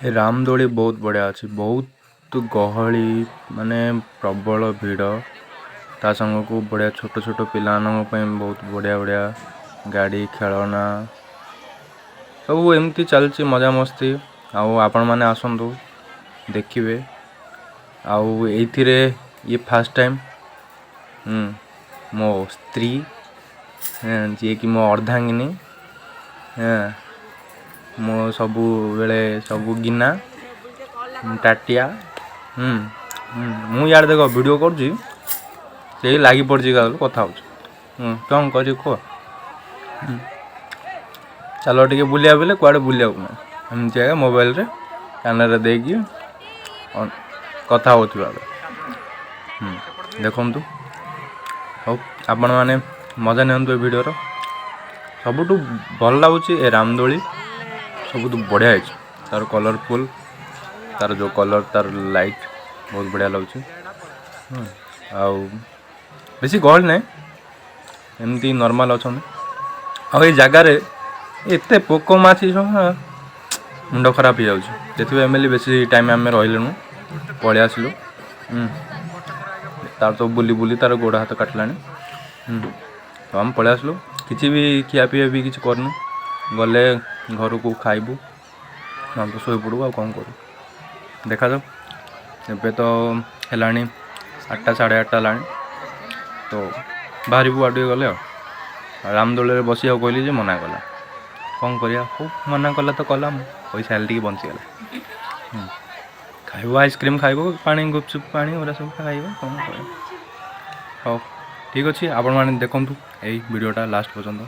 ए रामदोली बहुत बढ़िया अच्छी बहुत गहली माने प्रबल भिड़ ता संग को बढ़िया छोट छोट पिलानों बहुत बढ़िया बढ़िया गाड़ी खेलना सब एमती चलती मजा मस्ती आउ आपण मैंने आसतु देखिए आउ ये फास्ट टाइम मो स्त्री जी कि मो अर्धांगिनी मो सबू बेले सबू गिना टाटिया मुझे देख वीडियो कर लगी पड़ी कथा कौन कर कह चलो टे बुलिया बेले कुआड़े बुलिया ना एमती आगे मोबाइल रे कान देकी कथा हो देखु हो आपण मैंने मजा नियंतु वीडियो सबुठ भल लगुच ए रामदोली सबुठ बढ़िया है तार कलरफुल तार जो कलर तार लाइट बहुत बढ़िया लगुच आउ बेसी गहल ना एमती नॉर्मल अच्छा आ जगार एत पोक माछी मुंड खराब हो जाए एमएलए बेसी टाइम आम रही पलि आसलु तार तो बुली बुली तार गोड़ हाथ काटला तो आम पलि आसलु किसी भी खिया पिया भी किसी करनु गले घर को खाइबू ना तो शो पड़ू आ कौन करूँ देखा जाओ एबे तो है 8टा 8:30 है तो बाहर आटे गले रामदोली बस कहली जे मना कला कौन करिया हो मना कला तो कला पैसा हेल्ले टी बंचीगला खाइब आइसक्रीम खाइब पानी गुपचुप पानी ओरा सब खाइब कौन कर हाँ ठीक अच्छे आपण मैंने देखु यही वीडियोटा लास्ट पर्यंत